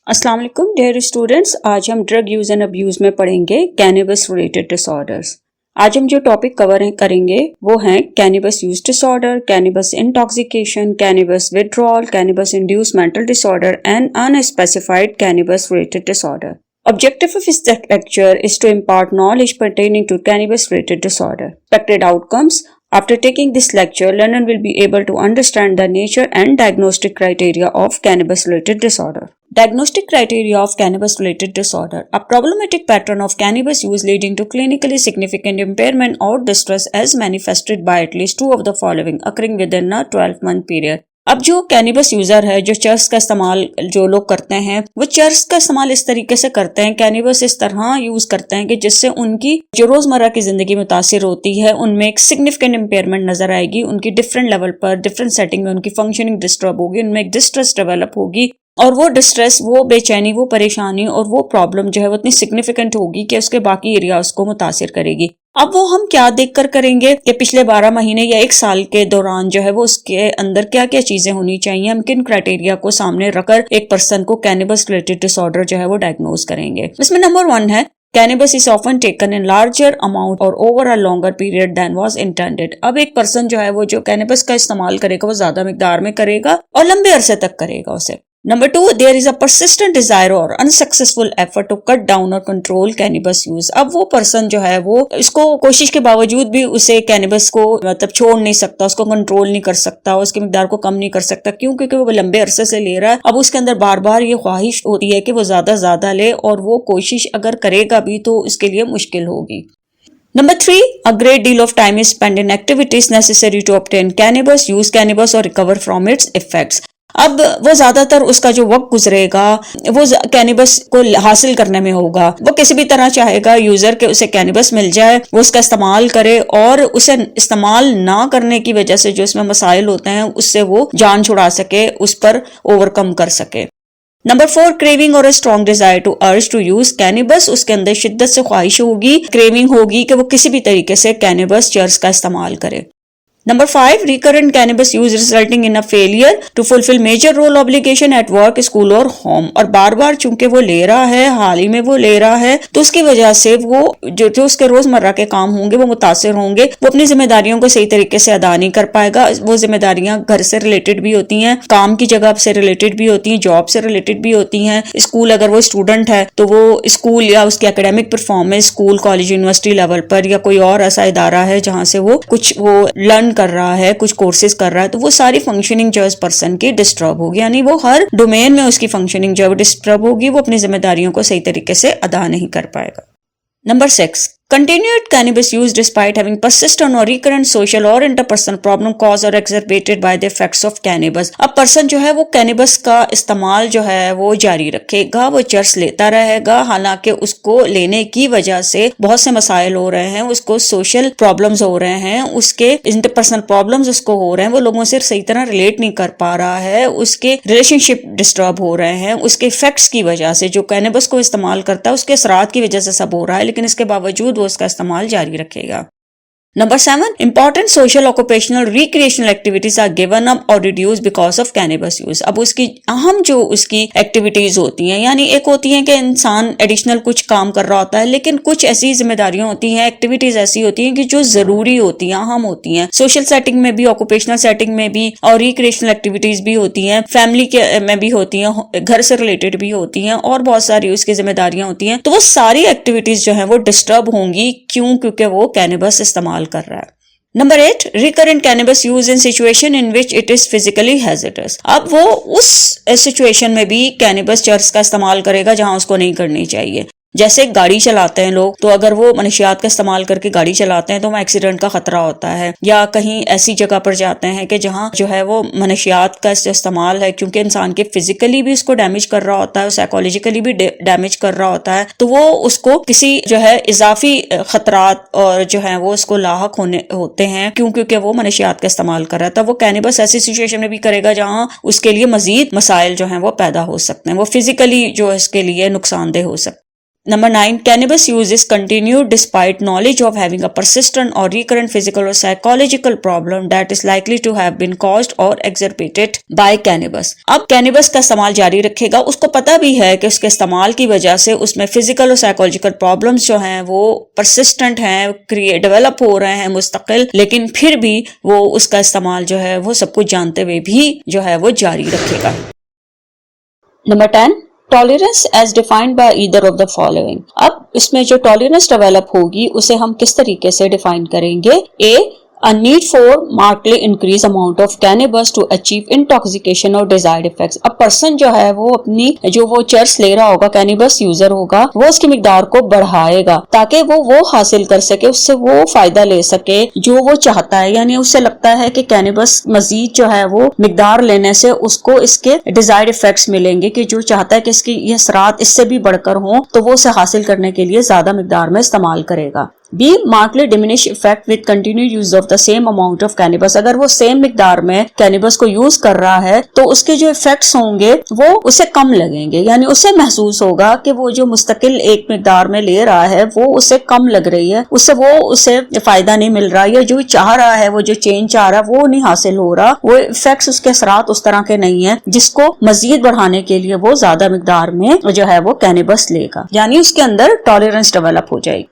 अस्सलाम वालेकुम dear students, आज हम ड्रग यूज एंड अब्यूज में पढ़ेंगे कैनिबस रिलेटेड डिसऑर्डर्स। आज हम जो टॉपिक कवर करेंगे वो हैं cannabis use disorder, cannabis intoxication, cannabis withdrawal, cannabis induced mental disorder and unspecified cannabis related disorder. Objective of this lecture is to impart knowledge pertaining to cannabis-related disorder. Expected outcomes: after taking this lecture, learner will be able to understand the nature and diagnostic criteria of cannabis-related disorder. Diagnostic criteria of cannabis-related disorder: a problematic pattern of cannabis use leading to clinically significant impairment or distress as manifested by at least two of the following occurring within a 12-month period. अब जो कैनिबस user है, जो cheers का इस्तेमाल जो लोग करते हैं, वो चर्स का इस्तेमाल इस तरीके से करते हैं, कैनिबस इस तरह यूज करते हैं कि जिससे उनकी जो रोजमर्रा की जिंदगी मुतासिर होती है उनमें एक सिग्निफिकेंट इंपेयरमेंट नजर आएगी, उनकी डिफरेंट लेवल पर डिफरेंट सेटिंग में उनकी फंक्शनिंग डिस्टर्ब होगी, उनमें एक डिस्ट्रेस डेवलप होगी और वो डिस्ट्रेस, वो बेचैनी, वो परेशानी और वो प्रॉब्लम जो है वो इतनी सिग्निफिकेंट होगी कि उसके बाकी एरियाज को मुतासिर करेगी। अब वो हम क्या देखकर करेंगे कि पिछले 12 महीने या 1 साल के दौरान जो है वो उसके अंदर क्या क्या चीजें होनी चाहिए, हम किन क्राइटेरिया को सामने रखकर एक पर्सन को कैनिबस रिलेटेड डिसऑर्डर जो है वो डायग्नोज करेंगे। इसमें नंबर 1 है Cannabis is often taken in larger amount or over a longer period than was intended। अब एक पर्सन जो है वो जो कैनिबस का इस्तेमाल करेगा वो ज्यादा मिकदार में करेगा और लंबे अरसे तक करेगा उसे। Number 2, there is a persistent desire or unsuccessful effort to cut down or control cannabis use। अब वो पर्सन जो है वो इसको कोशिश के बावजूद भी उसे कैनिबस को मतलब छोड़ नहीं सकता, उसको कंट्रोल नहीं कर सकता, उसकी मिकदार को कम नहीं कर सकता। क्यों? क्योंकि वो लंबे अरसे से ले रहा है। अब उसके अंदर बार बार ये ख्वाहिश होती है कि वो ज्यादा ले और वो कोशिश अगर करेगा भी तो उसके लिए मुश्किल होगी। Number 3, a great deal of time is spent in activities necessary to obtain cannabis, use cannabis or recover from its effects। अब वो ज्यादातर उसका जो वक्त गुजरेगा वो कैनिबस को हासिल करने में होगा। वो किसी भी तरह चाहेगा यूजर के उसे कैनिबस मिल जाए, वो उसका इस्तेमाल करे और उसे इस्तेमाल ना करने की वजह से जो इसमें मसाइल होते हैं उससे वो जान छुड़ा सके, उस पर ओवरकम कर सके। नंबर 4, क्रेविंग और strong desire to urge to use cannabis. उसके अंदर शिद्दत से ख्वाहिश होगी, क्रेविंग होगी कि वो किसी भी तरीके से कैनिबस चर्स का इस्तेमाल करे। Number 5, recurrent cannabis use resulting in a failure to fulfill major role obligation at work, school और home। और बार बार चूंकि वो ले रहा है, हाल ही में वो ले रहा है, तो उसकी वजह से वो जो उसके रोजमर्रा के काम होंगे वो मुतासिर होंगे, वो अपनी जिम्मेदारियों को सही तरीके से अदा नहीं कर पाएगा। वो जिम्मेदारियां घर से रिलेटेड भी होती हैं, काम की जगह से रिलेटेड भी होती हैं, जॉब से रिलेटेड भी होती हैं। स्कूल अगर वो स्टूडेंट है तो वो स्कूल या उसकी academic performance school, college, university level पर या कोई और ऐसा इदारा है जहां से वो कुछ वो लर्न कर रहा है, कुछ कोर्सेज कर रहा है, तो वो सारी फंक्शनिंग जो है इस पर्सन की डिस्टर्ब होगी, यानी वो हर डोमेन में उसकी फंक्शनिंग जो है डिस्टर्ब होगी, वो अपनी जिम्मेदारियों को सही तरीके से अदा नहीं कर पाएगा। Number 6, continued cannabis use despite having persistent or recurrent social or interpersonal problem caused or exacerbated by the effects of cannabis। अब पर्सन जो है वो कैनिबस का इस्तेमाल जो है वो जारी रखेगा, वो चर्स लेता रहेगा, हालांकि उसको लेने की वजह से बहुत से मसाइल हो रहे हैं, उसको सोशल प्रॉब्लम्स हो रहे हैं, उसके इंटरपर्सनल प्रॉब्लम्स उसको हो रहे हैं, वो लोगों से सही तरह रिलेट नहीं कर पा रहा है, उसके रिलेशनशिप डिस्टर्ब हो रहे हैं, उसके इफेक्ट्स की वजह से, जो कैनिबस को इस्तेमाल करता है उसके असरात की वजह से सब हो रहा है, लेकिन इसके बावजूद वो उसका इस्तेमाल जारी रखेगा। Number 7, important social, occupational, recreational activities are given up or reduced because of cannabis use। अब उसकी अहम जो उसकी एक्टिविटीज होती हैं, यानी एक होती हैं कि इंसान एडिशनल कुछ काम कर रहा होता है, लेकिन कुछ ऐसी जिम्मेदारियां होती हैं, एक्टिविटीज ऐसी होती हैं कि जो जरूरी होती हैं, अहम होती हैं, सोशल सेटिंग में भी, ऑक्यूपेशनल सेटिंग में भी और रिक्रिएशनल एक्टिविटीज भी होती हैं, फैमिली के में भी होती हैं, घर से रिलेटेड भी होती हैं और बहुत सारी उसकी जिम्मेदारियां होती हैं। तो वो सारी एक्टिविटीज जो है वो डिस्टर्ब होंगी। क्यों? क्योंकि वो कैनिबस इस्तेमाल कर रहा है। Number 8, recurrent cannabis use in situation in which it is physically hazardous। अब वो उस सिचुएशन में भी कैनिबस चर्स का इस्तेमाल करेगा जहां उसको नहीं करनी चाहिए। जैसे गाड़ी चलाते हैं लोग, तो अगर वो मनशियात का इस्तेमाल करके गाड़ी चलाते हैं तो वहाँ एक्सीडेंट का खतरा होता है, या कहीं ऐसी जगह पर जाते हैं कि जहाँ जो है वो मनशियात का इस्तेमाल है, क्योंकि इंसान के फिजिकली भी उसको डैमेज कर रहा होता है, साइकोलॉजिकली भी डैमेज कर रहा होता है, तो वो उसको किसी जो है इजाफी खतरात और जो है वो उसको लाहक होते हैं। क्यों? क्योंकि वो मनशियात का इस्तेमाल कर रहा है। तब वो कैनिबस ऐसी सिचुएशन में भी करेगा जहाँ उसके लिए मजीद मसाइल जो है वो पैदा हो सकते हैं, वो फिजिकली जो इसके लिए नुकसानदेह हो सकते हैं। Number 9, cannabis use is continued despite knowledge of having a persistent or recurrent physical or psychological problem that is likely to have been caused or exacerbated by cannabis. अब cannabis का इस्तेमाल जारी रखेगा, उसको पता भी है कि उसके इस्तेमाल की वजह से उसमें फिजिकल और साइकोलॉजिकल प्रॉब्लम्स जो हैं वो persistent हैं, डेवलप हो रहे हैं मुस्तकिल, लेकिन फिर भी वो उसका इस्तेमाल जो है वो सब कुछ जानते हुए भी जो है वो जारी रखेगा। Number 10, tolerance as defined by either of the following. अब इसमें जो टॉलरेंस डेवलप होगी उसे हम किस तरीके से डिफाइन करेंगे? ए, a need for markedly increase amount of cannabis to achieve intoxication or desired effects। अब पर्सन जो है वो अपनी जो वो चर्स ले रहा होगा, कैनबिस यूजर होगा, वो उसकी मिकदार को बढ़ाएगा ताकि वो हासिल कर सके, उससे वो फायदा ले सके जो वो चाहता है। यानी उससे लगता है कि कैनबिस मजीद जो है वो मिकदार लेने से उसको इसके डिजायर्ड इफेक्ट्स मिलेंगे, कि जो चाहता है कि इसकी ये असरात इससे भी बढ़कर हों तो वो उसे हासिल करने के लिए ज्यादा मिकदार में इस्तेमाल करेगा। B, markedly diminish effect with continued use of the same amount of cannabis. अगर वो सेम मिकदार में कैनबिस को यूज कर रहा है तो उसके जो इफेक्ट्स होंगे वो उसे कम लगेंगे, यानी उसे महसूस होगा कि वो जो मुस्तकिल एक मिकदार में ले रहा है वो उसे कम लग रही है, उसे फायदा नहीं मिल रहा, या जो चाह रहा है, वो जो चेंज चाह रहा है वो नहीं हासिल हो रहा, वो इफेक्ट्स उसके असरात उस तरह के नहीं है जिसको मजीद बढ़ाने के लिए वो ज्यादा मिकदार में जो है वो कैनबिस लेगा, यानी उसके अंदर टॉलरेंस डेवलप हो जाएगी।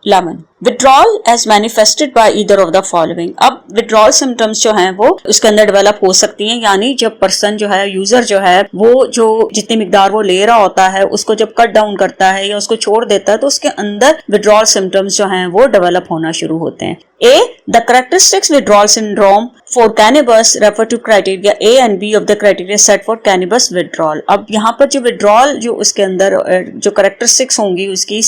11, withdrawal as manifested by either of the following। अब withdrawal symptoms जो हैं वो उसके अंदर डेवलप हो सकती हैं, यानी जब पर्सन जो है, यूजर जो है, वो जो जितनी मिकदार वो ले रहा होता है उसको जब कट डाउन करता है या उसको छोड़ देता है तो उसके अंदर withdrawal symptoms जो हैं वो डेवलप होना शुरू होते हैं। A, the characteristics withdrawal syndrome for cannabis refer to criteria A and B of the criteria set for cannabis withdrawal। अब यहाँ पर जो withdrawal जो उसके अंदर जो characteristics होंगी, उसकी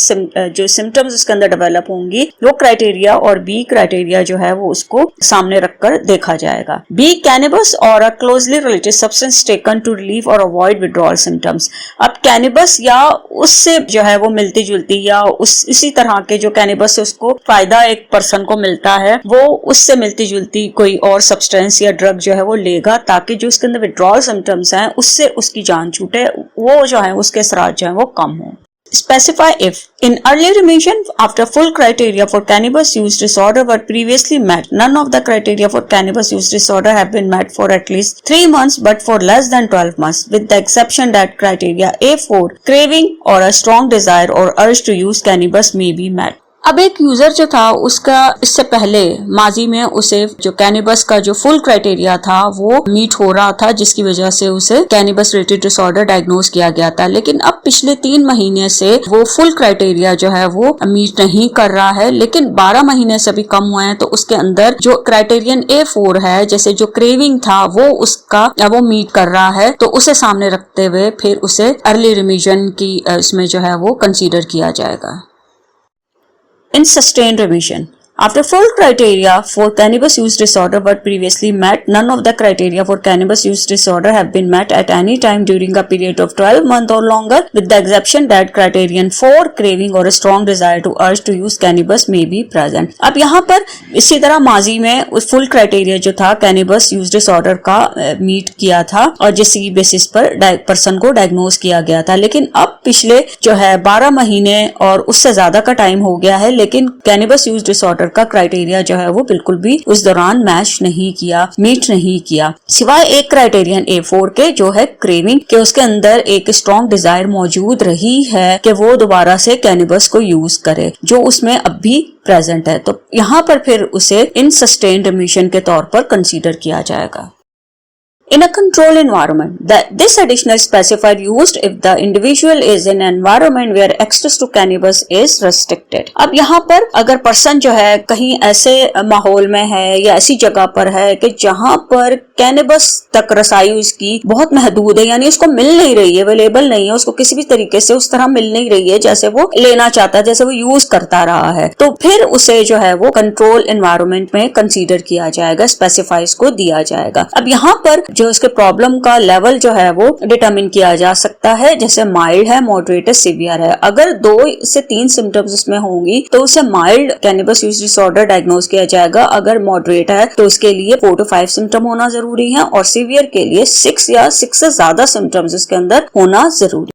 जो symptoms उसके अंदर डेवलप होंगी, वो क्राइटेरिया और बी क्राइटेरिया जो है वो उसको सामने रखकर देखा जाएगा। B, cannabis or a closely related substance taken to relieve or avoid withdrawal symptoms. अब कैनबिस या उससे जो है वो मिलती जुलती या इसी तरह के जो कैनबिस से उसको फायदा एक पर्सन को मिलता है, वो उससे मिलती जुलती कोई और सब्सटेंस या ड्रग जो है वो लेगा ताकि जो उसके अंदर विड्रॉल सिम्टम्स हैं उससे उसकी जान छूटे, वो जो है उसके असरात जो है वो कम हो। Specify if in early remission after full criteria for cannabis use disorder were previously met, none of the criteria for cannabis use disorder have been met for at least 3 months but for less than 12 months, with the exception that criteria A4, craving or a strong desire or urge to use cannabis may be met। अब एक user जो था उसका इससे पहले माजी में उसे जो कैनबिस का जो फुल क्राइटेरिया था वो मीट हो रहा था, जिसकी वजह से उसे कैनबिस रिलेटेड डिसऑर्डर डायग्नोज किया गया था, लेकिन अब पिछले 3 महीने से वो फुल क्राइटेरिया जो है वो मीट नहीं कर रहा है, लेकिन 12 महीने से भी कम हुए हैं तो उसके अंदर जो क्राइटेरियन A4 है, जैसे जो क्रेविंग था वो उसका वो मीट कर रहा है, तो उसे सामने रखते हुए फिर उसे अर्ली रिमिशन की इसमें जो है वो कंसीडर किया जाएगा। In sustained remission, after full criteria for cannabis use disorder were previously met, none of the criteria for cannabis use disorder have been met at any time during a period of 12 months or longer, with the exception that criterion 4, craving or a strong desire to urge to use cannabis may be present। अब यहाँ पर इसी तरह माजी में full criteria जो था cannabis use disorder का मीट किया था और जिसकी बेसिस पर पर्सन को डायग्नोज किया गया था, लेकिन अब पिछले जो है 12 महीने और उससे ज्यादा का टाइम हो गया है, लेकिन कैनबिस यूज डिसऑर्डर का क्राइटेरिया जो है वो बिल्कुल भी उस दौरान मैच नहीं किया, मीट नहीं किया, सिवाय एक क्राइटेरियन A4 के जो है क्रेविंग के, उसके अंदर एक स्ट्रॉन्ग डिजायर मौजूद रही है कि वो दोबारा से कैनबिस को यूज करे जो उसमें अब भी प्रेजेंट है, तो यहाँ पर फिर उसे इन सस्टेन्ड रिमिशन के तौर पर कंसीडर किया जाएगा। In a controlled environment, this addition is specified used if the individual is in an environment where access to cannabis is restricted। अब यहाँ पर अगर पर्सन जो है कहीं ऐसे माहौल में है या ऐसी जगह पर है कि जहाँ पर कैनबिस तक रसाई उसकी बहुत महदूद है, यानी उसको मिल नहीं रही है, अवेलेबल नहीं है, उसको किसी भी तरीके से उस तरह मिल नहीं रही है जैसे वो लेना चाहता है, जैसे वो यूज करता रहा है, तो फिर उसे जो है वो कंट्रोल एनवायरनमेंट में कंसीडर किया जाएगा, स्पेसिफाइज को दिया जाएगा। अब यहाँ पर जो इसके प्रॉब्लम का लेवल जो है वो डिटरमिन किया जा सकता है, जैसे माइल्ड है, मॉडरेट है, सीवियर है। अगर 2 से 3 सिम्टम्स इसमें होंगी तो उसे mild cannabis use disorder diagnose किया जाएगा। अगर मॉडरेट है तो उसके लिए 4 to 5 सिम्टम होना जरूरी है और सीवियर के लिए 6 या 6 से ज्यादा सिम्टम्स इसके अंदर होना जरूरी।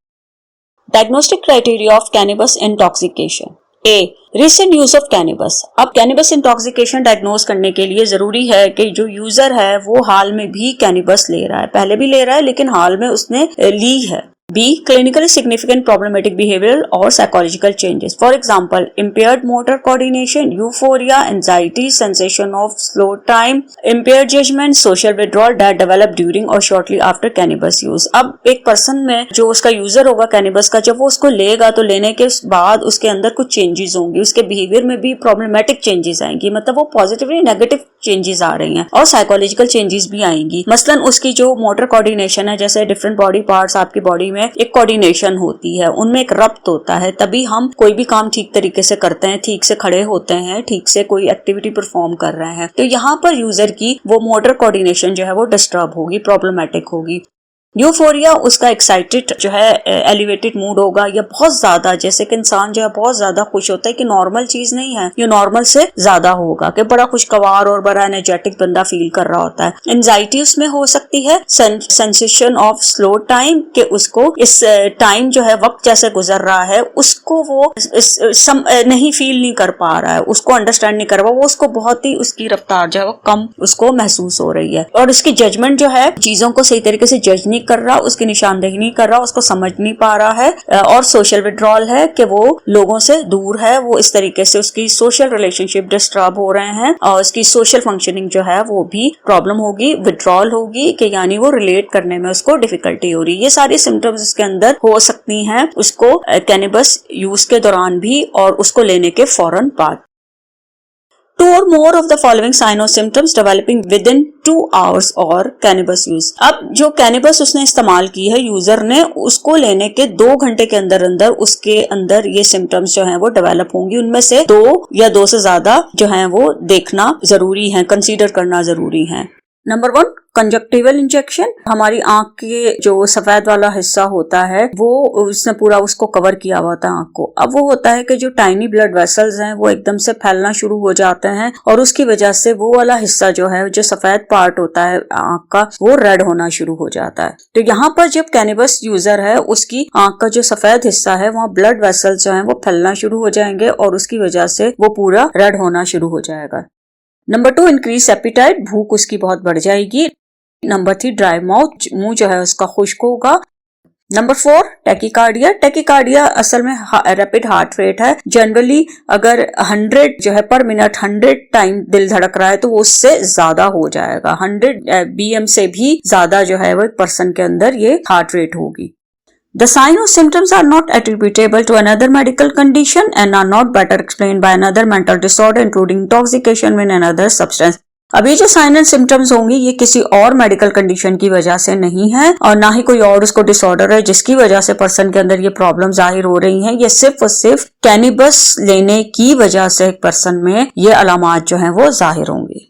Diagnostic criteria of cannabis intoxication. A, recent use of cannabis. अब कैनबिस इंटॉक्सिकेशन डायग्नोज करने के लिए जरूरी है कि जो यूजर है वो हाल में भी कैनबिस ले रहा है, पहले भी ले रहा है लेकिन हाल में उसने ली है। B, clinically significant problematic behavioral or psychological changes. For example, impaired motor coordination, euphoria, anxiety, sensation of slow time, impaired judgment, social withdrawal that develop during or shortly after cannabis use. अब एक person में जो उसका user होगा cannabis का, जब वो उसको लेगा तो लेने के बाद उसके अंदर कुछ चेंजेस होंगी, उसके बिहेवियर में भी प्रॉब्लमेटिक चेंजेस आएंगी, मतलब वो पॉजिटिवली नेगेटिव चेंजेस आ रही हैं और साइकोलॉजिकल चेंजेस भी आएंगी। मसलन उसकी जो मोटर कोऑर्डिनेशन है, जैसे डिफरेंट बॉडी पार्ट्स आपकी बॉडी में एक कोऑर्डिनेशन होती है, उनमें एक रब्त होता है, तभी हम कोई भी काम ठीक तरीके से करते हैं, ठीक से खड़े होते हैं, ठीक से कोई एक्टिविटी परफॉर्म कर रहे हैं। तो यहाँ पर यूजर की वो मोटर कोऑर्डिनेशन जो है वो डिस्टर्ब होगी, प्रॉब्लमेटिक होगी। यूफोरिया, उसका एक्साइटेड जो है एलिवेटेड मूड होगा, या बहुत ज्यादा, जैसे कि इंसान जो है बहुत ज्यादा खुश होता है कि नॉर्मल चीज नहीं है, ये नॉर्मल से ज्यादा होगा, कि बड़ा खुशगवार और बड़ा एनर्जेटिक बंदा फील कर रहा होता है। एंजाइटी उसमें हो सकती है, सेंसेशन ऑफ स्लो टाइम, कि उसको इस टाइम जो है वक्त जैसे गुजर रहा है उसको वो नहीं फील नहीं कर पा रहा है, उसको अंडरस्टैंड नहीं कर रहा, वो उसको बहुत ही उसकी रफ्तार जो है वो कम उसको महसूस हो रही है। और उसकी जजमेंट जो है, चीजों को सही तरीके से जज नहीं कर रहा, उसकी निशानदेही नहीं कर रहा, उसको समझ नहीं पा रहा है। और सोशल विड्रॉल है कि वो लोगों से दूर है, वो इस तरीके से उसकी सोशल रिलेशनशिप डिस्टर्ब हो रहे हैं और उसकी सोशल फंक्शनिंग जो है वो भी प्रॉब्लम होगी, विड्रॉल होगी, कि यानी वो रिलेट करने में उसको डिफिकल्टी हो रही है। ये सारी सिम्टम्स इसके अंदर हो सकती हैं उसको कैनबिस यूज के दौरान भी और उसको लेने के फौरन बाद। 2 or more of the following sign or symptoms developing within 2 hours और कैनबिस यूज। अब जो कैनबिस उसने इस्तेमाल की है यूजर ने, उसको लेने के 2 घंटे के अंदर अंदर उसके अंदर ये सिम्टम्स जो हैं वो डेवलप होंगी। उनमें से 2 या 2 से ज्यादा जो हैं वो देखना जरूरी है, कंसीडर करना जरूरी है। Number 1, conjunctival injection. हमारी आंख के जो सफेद वाला हिस्सा होता है वो उसने पूरा उसको कवर किया हुआ था आंख को। अब वो होता है कि जो टाइनी ब्लड वेसल्स हैं वो एकदम से फैलना शुरू हो जाते हैं और उसकी वजह से वो वाला हिस्सा जो है, जो सफेद पार्ट होता है आंख का, वो रेड होना शुरू हो जाता है। तो यहाँ पर जब कैनबिस यूजर है उसकी आंख का जो सफेद हिस्सा है वहाँ ब्लड वेसल्स जो है वो फैलना शुरू हो जाएंगे और उसकी वजह से वो पूरा रेड होना शुरू हो जाएगा। नंबर 2, इंक्रीज एपिटाइट, भूख उसकी बहुत बढ़ जाएगी। नंबर 3, ड्राई माउथ, मुंह जो है उसका खुश्क होगा। Number 4, tachycardia. टैकीकार्डिया असल में रैपिड हार्ट रेट है। जनरली अगर 100 जो है पर मिनट 100 टाइम दिल धड़क रहा है तो वो उससे ज्यादा हो जाएगा। 100 BM से भी ज्यादा जो है वो एक पर्सन के अंदर ये हार्ट रेट होगी। The sign or symptoms are not attributable to another medical condition and are not better explained by another mental disorder including intoxication with another substance. अब ये जो साइन एंड सिम्टम्स होंगी ये किसी और मेडिकल कंडीशन की वजह से नहीं है और ना ही कोई और उसको डिसऑर्डर है जिसकी वजह से पर्सन के अंदर ये प्रॉब्लम जाहिर हो रही हैं। ये सिर्फ और सिर्फ कैनबिस लेने की वजह से एक पर्सन में ये अलामात जो हैं वो जाहिर होंगी।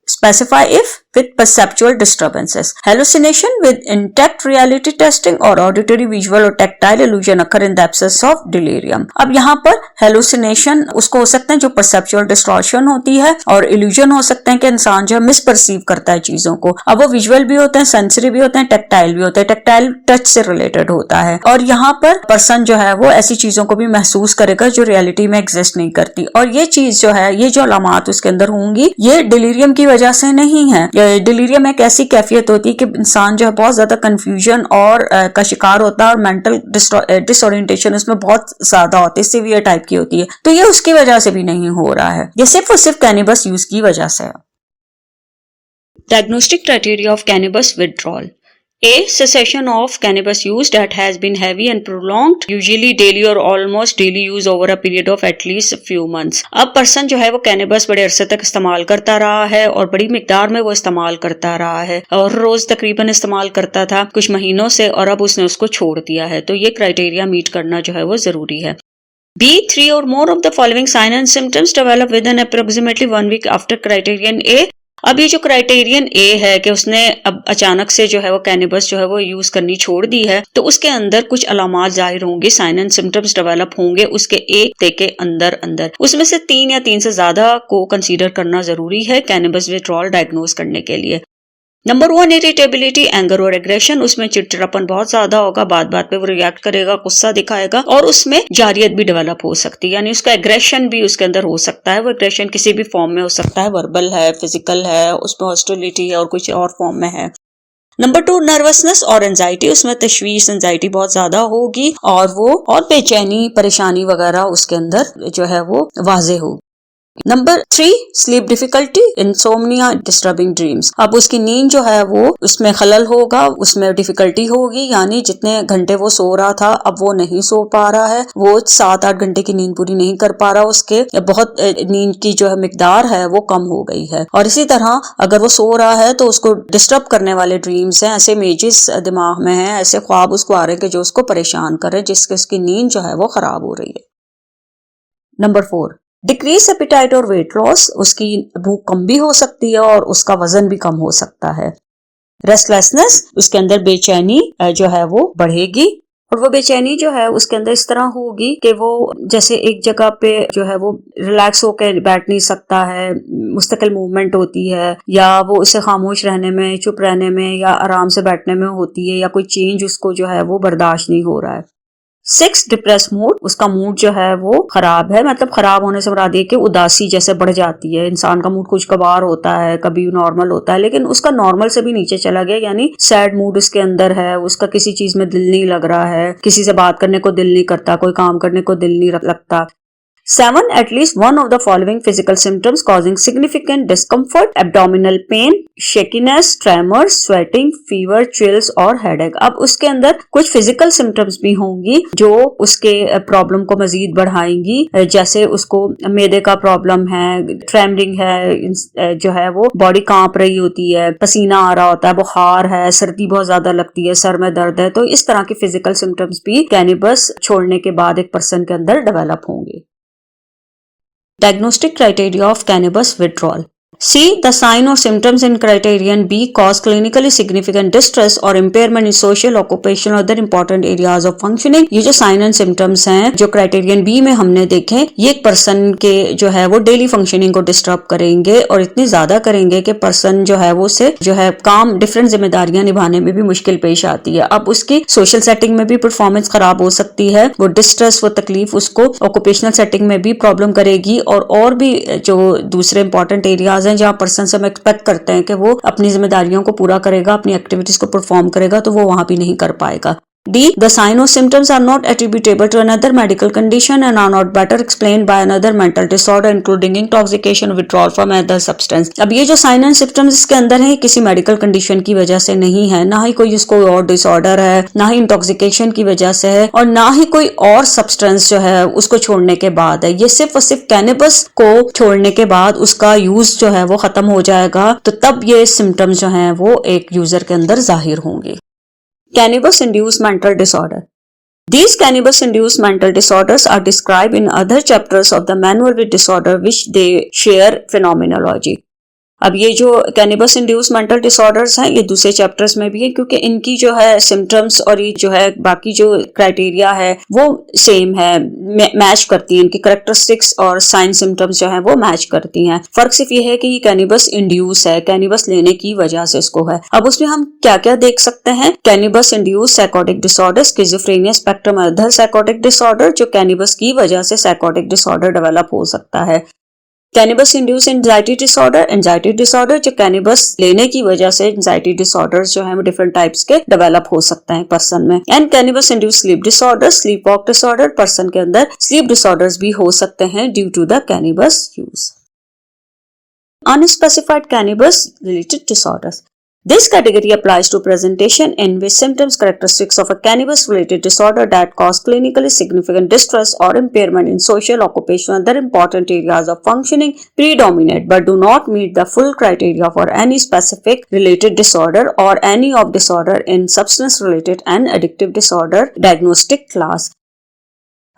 Specify if with perceptual disturbances. Hallucination with intact reality testing or auditory, visual और tactile illusion occur in the absence of delirium. अब यहाँ पर hallucination उसको हो सकते हैं जो perceptual distortion होती है और illusion हो सकते हैं कि इंसान जो है misperceive करता है चीजों को। अब वो visual भी होते हैं, sensory भी होते हैं, tactile भी होते हैं। tactile touch से related होता है और यहाँ पर person जो है वो ऐसी चीजों को भी महसूस करेगा जो reality में exist नहीं करती। और ये चीज जो है, ये जो अलामात उसके अंदर होंगी ये delirium की वजह से नहीं है। डिलीरियम एक ऐसी कैफियत होती है कि इंसान जो है बहुत ज्यादा कंफ्यूजन और का शिकार होता है और मेंटल डिसओरिएंटेशन उसमें बहुत ज्यादा होती है, सीवियर टाइप की होती है। तो ये उसकी वजह से भी नहीं हो रहा है, ये सिर्फ और सिर्फ कैनबिस यूज की वजह से है। Diagnostic criteria of cannabis withdrawal. A, cessation of cannabis use that has been heavy and prolonged, usually daily or almost daily use over a period of at least a few months. अब person जो है वो cannabis बड़े अरसे तक इस्तेमाल करता रहा है और बड़ी मिकदार में वो इस्तेमाल करता रहा है और रोज तकरीबन इस्तेमाल करता था कुछ महीनों से और अब उसने उसको छोड़ दिया है। तो ये क्राइटेरिया मीट करना जो है वो जरूरी है। B, 3 or more of the following sign and symptoms develop within approximately 1 week after criterion A. अब ये जो क्राइटेरियन ए है कि उसने अब अचानक से जो है वो कैनबिस जो है वो यूज करनी छोड़ दी है, तो उसके अंदर कुछ अलामात जाहिर होंगे, साइन एंड सिम्टम्स डेवलप होंगे उसके एक डे के अंदर अंदर। उसमें से 3 या 3 से ज्यादा को कंसीडर करना जरूरी है कैनबिस विथड्रॉल डायग्नोज करने के लिए। नंबर 1 इरिटेबिलिटी, एंगर और एग्रेशन, उसमें चिड़चिड़ापन बहुत ज्यादा होगा, बात बात पे वो रिएक्ट करेगा, गुस्सा दिखाएगा और उसमें जारियत भी डेवलप हो सकती है, यानी उसका एग्रेशन भी उसके अंदर हो सकता है। वो एग्रेशन किसी भी फॉर्म में हो सकता है, वर्बल है, फिजिकल है, उसमें हॉस्टिलिटी है और कुछ और फॉर्म में है। नंबर 2 नर्वसनेस और एंजाइटी, उसमें तशवीश एंजाइटी बहुत ज्यादा होगी और वो और बेचैनी परेशानी वगैरह उसके अंदर जो है वो वाजे होगी। Number 3 sleep difficulty, insomnia, disturbing dreams, अब उसकी नींद जो है वो उसमें खलल होगा, उसमें डिफिकल्टी होगी, यानी जितने घंटे वो सो रहा था अब वो नहीं सो पा रहा है, वो 7-8 घंटे की नींद पूरी नहीं कर पा रहा, उसके बहुत नींद की जो है मिकदार है वो कम हो गई है। और इसी तरह अगर वो सो रहा है तो उसको डिस्टर्ब करने वाले ड्रीम्स हैं, ऐसे इमेजेस दिमाग में हैं, ऐसे ख्वाब उसको आ रहे हैं कि जो उसको परेशान करे, जिससे उसकी नींद जो है वो खराब हो रही है। नंबर 4 डिक्रीज एपिटाइट और वेट लॉस, उसकी भूख कम भी हो सकती है और उसका वजन भी कम हो सकता है। रेस्टलेसनेस, उसके अंदर बेचैनी जो है वो बढ़ेगी और वो बेचैनी जो है उसके अंदर इस तरह होगी कि वो जैसे एक जगह पे जो है वो रिलैक्स होकर बैठ नहीं सकता है, मुस्तकिल मूवमेंट होती है, या वो इसे खामोश रहने में, चुप रहने में या आराम से बैठने में होती है, या कोई चेंज उसको जो है वो बर्दाश्त नहीं हो रहा है। 6 डिप्रेस मूड, उसका मूड जो है वो खराब है, मतलब खराब होने से मुराद ये कि उदासी जैसे बढ़ जाती है, इंसान का मूड कुछ कभार होता है, कभी नॉर्मल होता है, लेकिन उसका नॉर्मल से भी नीचे चला गया, यानी सैड मूड उसके अंदर है, उसका किसी चीज में दिल नहीं लग रहा है, किसी से बात करने को दिल नहीं करता, कोई काम करने को दिल नहीं लगता। 7 at least one of the following physical symptoms causing significant discomfort: abdominal pain, shakiness, tremors, sweating, fever, chills और headache। अब उसके अंदर कुछ फिजिकल सिम्टम्स भी होंगी जो उसके प्रॉब्लम को मजीद बढ़ाएंगी, जैसे उसको मैदे का प्रॉब्लम है, ट्रेमरिंग है, जो है वो बॉडी कांप रही होती है, पसीना आ रहा होता है, बुखार है, सर्दी बहुत ज्यादा लगती है, सर में दर्द है। तो इस तरह के फिजिकल सिम्टम्स भी कैनिबस छोड़ने के बाद एक पर्सन के अंदर डेवलप होंगे। Diagnostic criteria of cannabis withdrawal. C. The sign or symptoms in criterion B cause clinically significant distress or impairment in social, occupational or other important areas of functioning। ये जो साइन एंड सिम्टम्स हैं जो criterion B में हमने देखे, ये एक person के जो है वो डेली फंक्शनिंग को डिस्टर्ब करेंगे और इतनी ज्यादा करेंगे कि पर्सन जो है वो से जो है काम डिफरेंट जिम्मेदारियां निभाने में भी मुश्किल पेश आती है। अब उसकी सोशल सेटिंग में भी परफॉर्मेंस खराब हो सकती है, वो डिस्ट्रेस, वो तकलीफ उसको ऑक्यूपेशनल सेटिंग में भी प्रॉब्लम करेगी और भी जो दूसरे इंपॉर्टेंट एरियाज जहां पर्सन से हम एक्सपेक्ट करते हैं कि वो अपनी जिम्मेदारियों को पूरा करेगा, अपनी एक्टिविटीज को परफॉर्म करेगा, तो वो वहां भी नहीं कर पाएगा। D. The sign or symptoms are not attributable to another medical condition and are not better explained by another mental disorder including intoxication or withdrawal from other substance। अब ये जो साइन एंड सिम्टम्स इसके अंदर है किसी medical condition की वजह से नहीं है, ना ही कोई इसको और डिसऑर्डर है, ना ही इंटॉक्सिकेशन की वजह से है और ना ही कोई और सब्सटेंस जो है उसको छोड़ने के बाद है। ये सिर्फ और सिर्फ कैनिबस को छोड़ने के बाद उसका यूज जो है वो खत्म हो जाएगा, तो तब ये सिम्टम्स जो है वो एक यूजर के अंदर जाहिर होंगे। Cannabis-induced mental disorder. These cannabis-induced mental disorders are described in other chapters of the manual with disorder which they share phenomenology। अब ये जो कैनिबस इंड्यूस मेंटल डिसऑर्डर्स हैं ये दूसरे चैप्टर्स में भी है, क्योंकि इनकी जो है सिम्टम्स और ये जो है बाकी जो क्राइटेरिया है वो सेम है, मैच करती हैं, इनकी कैरेक्टरिस्टिक्स और साइन सिम्टम्स जो है वो मैच करती हैं। फर्क सिर्फ ये है कि ये कैनिबस इंड्यूस है, कैनिबस लेने की वजह से इसको है। अब उसमें हम क्या क्या देख सकते हैं? Cannabis induced psychotic disorder, schizophrenia spectrum other psychotic disorder, जो कैनिबस की वजह से साइकोटिक डिसऑर्डर डेवलप हो सकता है। कैनिबस इंड्यूस एंजाइटी डिसऑर्डर जो कैनिबस लेने की वजह से एंजाइटी डिसऑर्डर्स जो है वो डिफरेंट टाइप्स के डेवलप हो सकते हैं पर्सन में। And cannabis induced sleep disorder, sleep walk disorder, person के अंदर स्लीप डिसऑर्डर्स भी हो सकते हैं due to the cannabis use. Unspecified cannabis related disorders. This category applies to presentation in which symptoms characteristics of a cannabis-related disorder that cause clinically significant distress or impairment in social, occupational, and other important areas of functioning predominate but do not meet the full criteria for any specific related disorder or any of disorder in substance-related and addictive disorder diagnostic class।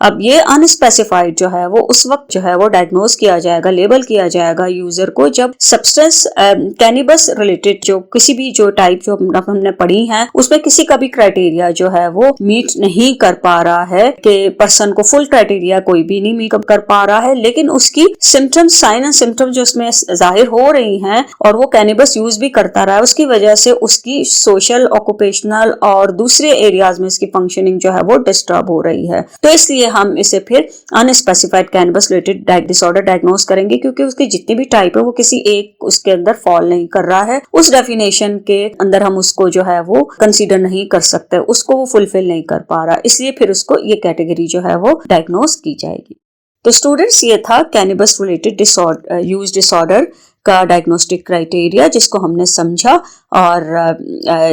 अब ये unspecified जो है वो उस वक्त जो है वो डायग्नोज किया जाएगा, लेबल किया जाएगा यूजर को जब सब्सटेंस कैनिबस रिलेटेड जो किसी भी जो टाइप जो हमने पढ़ी है उसमें किसी का भी क्राइटेरिया जो है वो मीट नहीं कर पा रहा है, कि पर्सन को फुल क्राइटेरिया कोई भी नहीं मीट कर पा रहा है, लेकिन उसकी सिम्टम्स, साइन एंड सिम्टम्स जो उसमें जाहिर हो रही हैं और वो कैनिबस यूज भी करता रहा है, उसकी वजह से उसकी सोशल, ऑक्यूपेशनल और दूसरे एरियाज में उसकी फंक्शनिंग जो है वो डिस्टर्ब हो रही है। तो इसलिए हम इसे फिर unspecified cannabis related disorder diagnose करेंगे, क्योंकि उसकी जितनी भी टाइप है वो किसी एक उसके अंदर फॉल नहीं कर रहा है, उस डेफिनेशन के अंदर हम उसको जो है वो कंसीडर नहीं कर सकते, उसको वो फुलफिल नहीं कर पा रहा, इसलिए फिर उसको ये कैटेगरी जो है वो डायग्नोस की जाएगी। तो स्टूडेंट्स, ये था कैनिबस रिलेटेड यूज डिसऑर्डर का डायग्नोस्टिक क्राइटेरिया जिसको हमने समझा और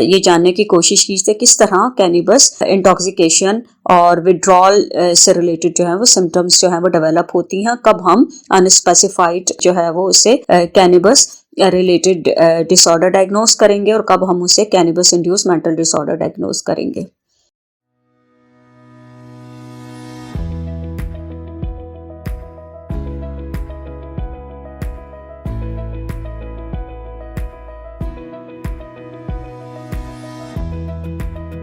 ये जानने की कोशिश की थी किस तरह कैनिबस इंटॉक्सिकेशन और विड्रॉल से रिलेटेड जो है वो सिम्टम्स जो है वो डेवलप होती हैं, कब हम अनस्पेसिफाइड जो है वो उसे कैनिबस रिलेटेड डिसऑर्डर डायग्नोस करेंगे और कब हम उसे कैनिबस इंड्यूस मेंटल डिसऑर्डर डायग्नोस करेंगे।